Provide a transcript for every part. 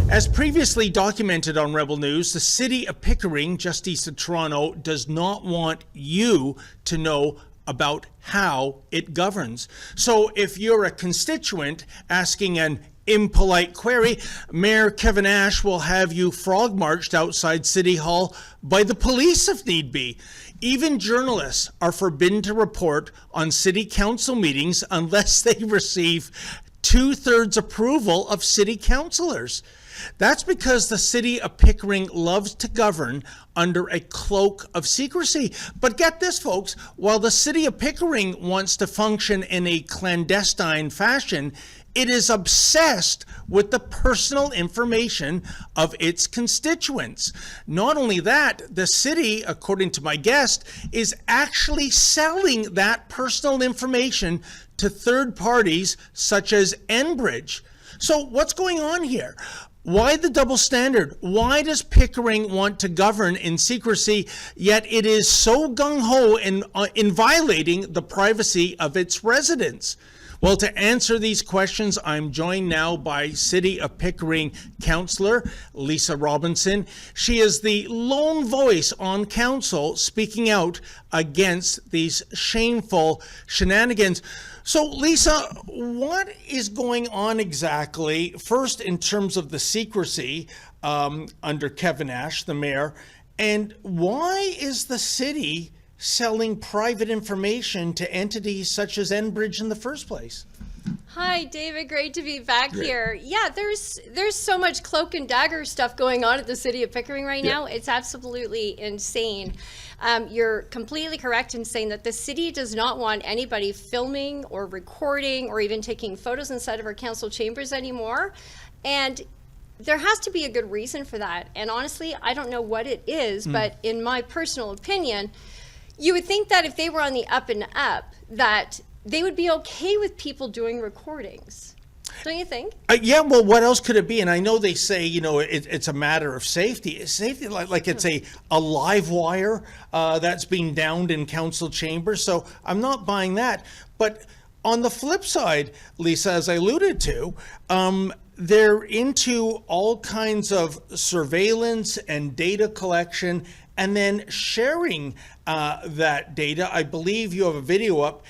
As previously documented on Rebel News, the City of Pickering, just east of Toronto, does not want you to know about how it governs. So if you're a constituent asking an impolite query, Mayor Kevin Ash will have you frog marched outside City Hall by the police if need be. Even journalists are forbidden to report on City Council meetings unless they receive 2/3 approval of City Councillors. That's because the City of Pickering loves to govern under a cloak of secrecy. But get this, folks, while the City of Pickering wants to function in a clandestine fashion, it is obsessed with the personal information of its constituents. Not only that, the city, according to my guest, is actually selling that personal information to third parties such as Enbridge. So what's going on here? Why the double standard? Why does Pickering want to govern in secrecy, yet it is so gung-ho in violating the privacy of its residents? Well, to answer these questions, I'm joined now by City of Pickering Councillor Lisa Robinson. She is the lone voice on council speaking out against these shameful shenanigans. So, Lisa, what is going on exactly, first in terms of the secrecy under Kevin Ash, the mayor, and why is the city selling private information to entities such as Enbridge in the first place? Hi, David. Great to be back here. Yeah, there's so much cloak and dagger stuff going on at the City of Pickering right now. It's absolutely insane. You're completely correct in saying that the city does not want anybody filming or recording or even taking photos inside of our council chambers anymore. And there has to be a good reason for that. And honestly, I don't know what it is, but in my personal opinion, you would think that if they were on the up and up, that they would be okay with people doing recordings. Don't you think? Yeah, well, what else could it be? And I know they say, you know, it's a matter of safety. Safety, like it's a live wire that's being downed in council chambers. So I'm not buying that. But on the flip side, Lisa, as I alluded to, they're into all kinds of surveillance and data collection and then sharing that data. I believe you have a video up.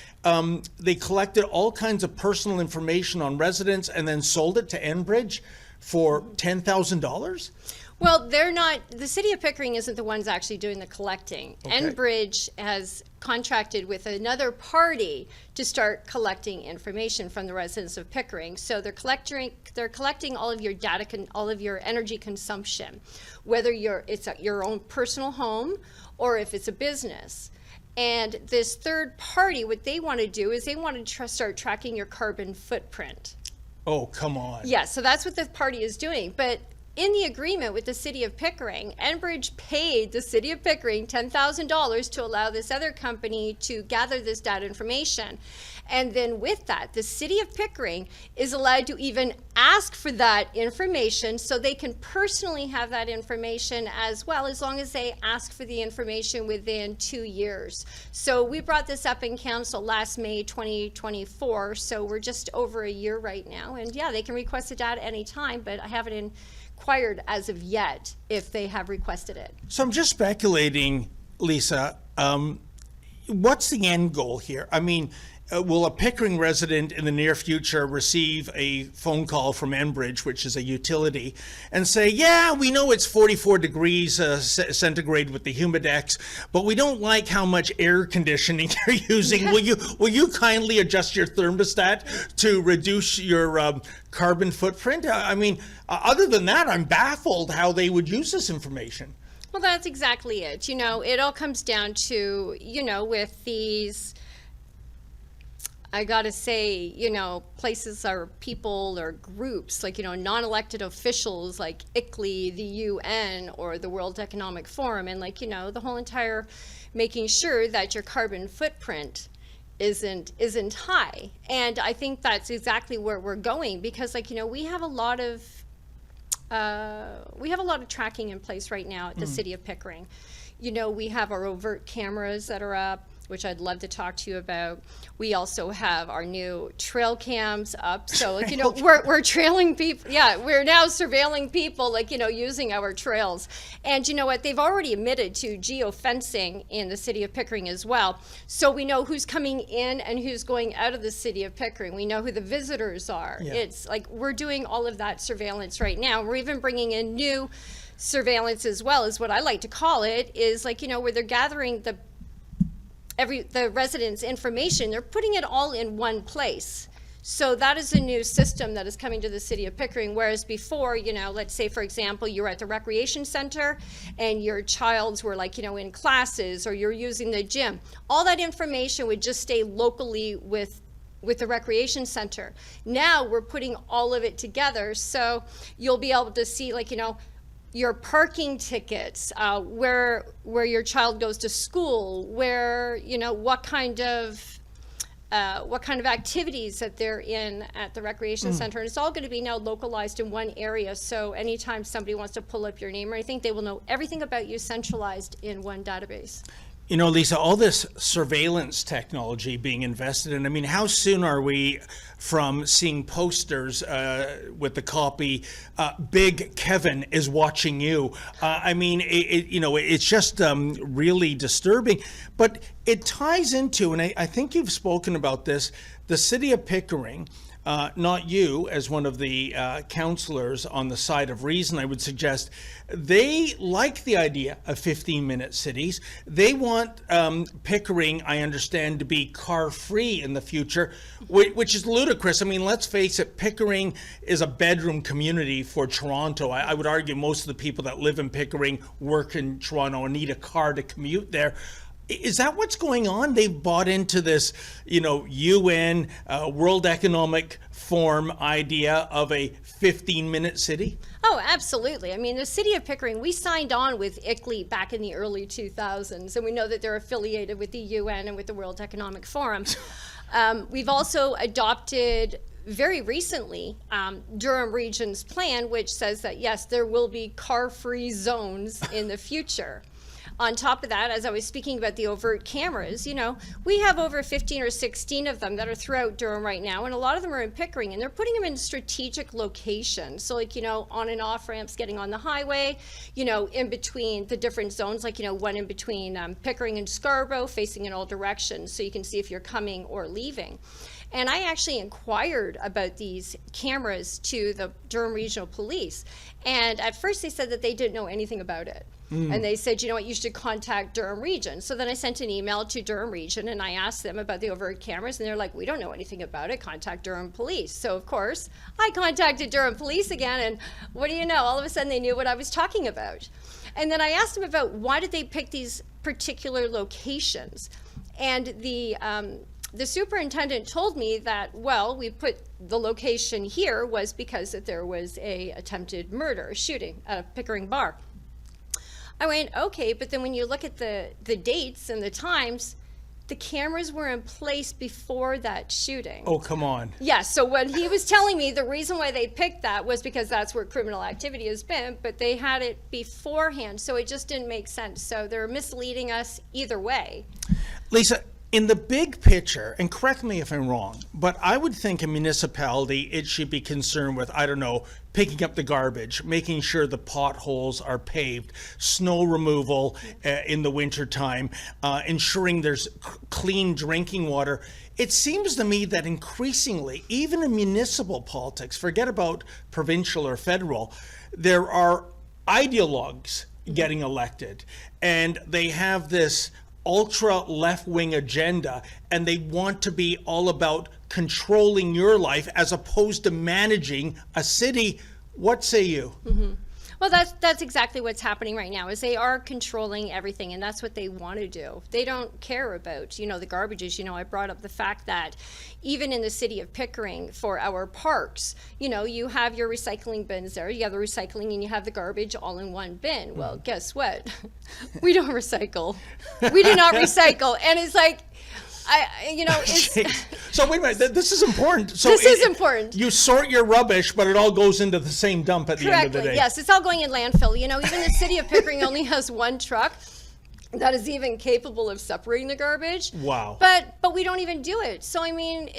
They collected all kinds of personal information on residents and then sold it to Enbridge for $10,000? Well, they're not, the City of Pickering isn't the ones actually doing the collecting. Okay. Enbridge has contracted with another party to start collecting information from the residents of Pickering. So they're collecting all of your data, all of your energy consumption, whether it's at your own personal home or if it's a business. And this third party, what they want to do is they want to start tracking your carbon footprint. Oh, come on. Yeah, so that's what the party is doing. But in the agreement with the City of Pickering, Enbridge paid the City of Pickering $10,000 to allow this other company to gather this data information. And then with that, the City of Pickering is allowed to even ask for that information so they can personally have that information as well, as long as they ask for the information within 2 years. So we brought this up in council last May 2024, so we're just over a year right now. And yeah, they can request the data anytime, but I haven't inquired as of yet if they have requested it. So I'm just speculating, Lisa, what's the end goal here? I mean, will a Pickering resident in the near future receive a phone call from Enbridge, which is a utility, and say, yeah, we know it's 44 degrees centigrade with the Humidex, but we don't like how much air conditioning you're using. Will you kindly adjust your thermostat to reduce your carbon footprint? I mean, other than that, I'm baffled how they would use this information. Well, that's exactly it. You know, it all comes down to, you know, with these, I gotta say, you know, places or people or groups like, you know, non-elected officials like ICLEI, the UN, or the World Economic Forum, and like, you know, the whole entire making sure that your carbon footprint isn't high. And I think that's exactly where we're going, because like, you know, we have a lot of tracking in place right now at the City of Pickering. You know, we have our overt cameras that are up. which I'd love to talk to you about. We also have our new trail cams up. So, like, you know, we're trailing people. Yeah, we're now surveilling people, like, you know, using our trails. And you know what? They've already admitted to geofencing in the city of Pickering as well. So we know who's coming in and who's going out of the city of Pickering. We know who the visitors are. Yeah. It's like we're doing all of that surveillance right now. We're even bringing in new surveillance as well, is what I like to call it, is like, you know, where they're gathering the residents' information, they're putting it all in one place. So that is a new system that is coming to the city of Pickering, whereas before, you know, let's say, for example, you were at the recreation center and your childs were, like, you know, in classes, or you're using the gym. All that information would just stay locally with the recreation center. Now we're putting all of it together, so you'll be able to see, like, you know, your parking tickets, where your child goes to school, where, you know, what kind of activities that they're in at the recreation center. And it's all going to be now localized in one area. So anytime somebody wants to pull up your name or anything, they will know everything about you centralized in one database. You know, Lisa, all this surveillance technology being invested in, I mean, how soon are we from seeing posters with the copy, Big Kevin is watching you? I mean, you know, it's just really disturbing. But it ties into, and I think you've spoken about this, the city of Pickering. Not you, as one of the counselors on the side of reason, I would suggest they like the idea of 15-minute cities. They want Pickering, I understand, to be car-free in the future, which is ludicrous. I mean, let's face it, Pickering is a bedroom community for Toronto. I would argue most of the people that live in Pickering work in Toronto and need a car to commute there. Is that what's going on? They've bought into this, you know, UN, World Economic Forum idea of a 15-minute city? Oh, absolutely. I mean, the city of Pickering, we signed on with ICLEI back in the early 2000s, and we know that they're affiliated with the UN and with the World Economic Forum. We've also adopted very recently Durham Region's plan, which says that, yes, there will be car-free zones in the future. On top of that, as I was speaking about the overt cameras, you know, we have over 15 or 16 of them that are throughout Durham right now, and a lot of them are in Pickering, and they're putting them in strategic locations. So, like, you know, on and off ramps getting on the highway, you know, in between the different zones, like, you know, one in between Pickering and Scarborough, facing in all directions, so you can see if you're coming or leaving. And I actually inquired about these cameras to the Durham Regional Police, and at first they said that they didn't know anything about it. And they said, you know what, you should contact Durham Region. So then I sent an email to Durham Region and I asked them about the overt cameras, and they're like, we don't know anything about it, contact Durham Police. So of course, I contacted Durham Police again, and what do you know, all of a sudden they knew what I was talking about. And then I asked them about why did they pick these particular locations. And the superintendent told me that, well, we put the location here was because that there was a attempted murder, a shooting at a Pickering bar. I went, okay, but then when you look at the dates and the times, the cameras were in place before that shooting. Oh, come on. Yeah, so when he was telling me the reason why they picked that was because that's where criminal activity has been, but they had it beforehand, so it just didn't make sense. So they're misleading us either way. Lisa, in the big picture, and correct me if I'm wrong, but I would think a municipality, it should be concerned with, I don't know, picking up the garbage, making sure the potholes are paved, snow removal in the wintertime, ensuring there's clean drinking water. It seems to me that increasingly, even in municipal politics, forget about provincial or federal, there are ideologues getting elected, and they have this ultra left-wing agenda, and they want to be all about controlling your life as opposed to managing a city. What say you? Mm-hmm. Well, that's exactly what's happening right now, is they are controlling everything, and that's what they want to do. They don't care about, you know, the garbages. You know, I brought up the fact that even in the city of Pickering, for our parks, you know, you have your recycling bins there. You have the recycling and you have the garbage all in one bin. Well, guess what? We don't recycle. We do not recycle. And it's like, So wait a minute, this is important. So this is important. You sort your rubbish, but it all goes into the same dump at the end of the day. Yes, it's all going in landfill. You know, even the city of Pickering only has one truck. that is even capable of separating the garbage. Wow. But we don't even do it. So I mean,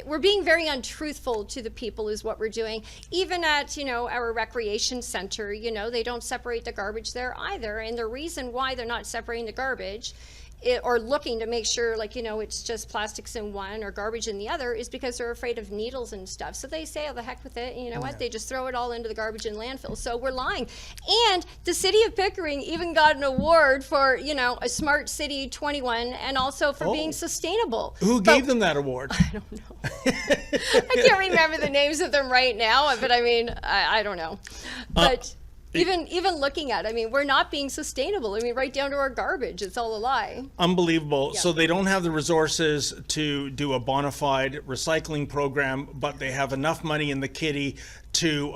we're being very untruthful to the people is what we're doing. Even at, our recreation center, they don't separate the garbage there either. And the reason why they're not separating the garbage or looking to make sure, it's just plastics in one or garbage in the other, is because they're afraid of needles and stuff. So they say, oh, the heck with it. And you know what? They just throw it all into the garbage in landfill. So we're lying. And the City of Pickering even got an award for, a Smart City 21 and also for being sustainable. Who gave them that award? I don't know. I can't remember the names of them right now, but I mean, I don't know. But even looking at it, I mean, we're not being sustainable. I mean, right down to our garbage, it's all a lie. Unbelievable. Yeah. So they don't have the resources to do a bona fide recycling program, but they have enough money in the kitty to,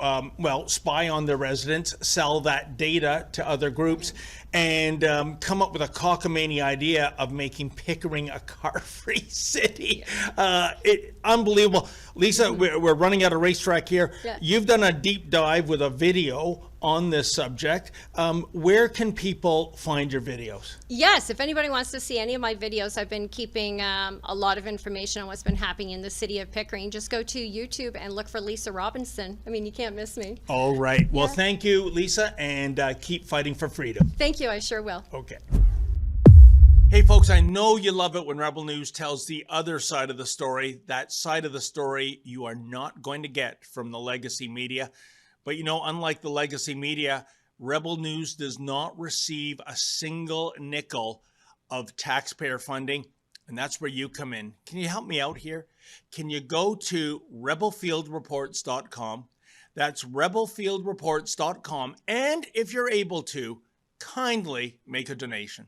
spy on their residents, sell that data to other groups, and come up with a cockamamie idea of making Pickering a car-free city. Unbelievable. Lisa, we're running out of racetrack here. Yeah. You've done a deep dive with a video on this subject. Where can people find your videos? Yes, if anybody wants to see any of my videos, I've been keeping a lot of information on what's been happening in the City of Pickering. Just go to YouTube and look for Lisa Robinson. I mean, you can't miss me. All right. Well, thank you, Lisa, and keep fighting for freedom. Thank you. I sure will. Okay. Hey, folks, I know you love it when Rebel News tells the other side of the story. That side of the story you are not going to get from the legacy media. But, unlike the legacy media, Rebel News does not receive a single nickel of taxpayer funding. And that's where you come in. Can you help me out here? Can you go to rebelfieldreports.com? That's rebelfieldreports.com. And if you're able to, kindly make a donation.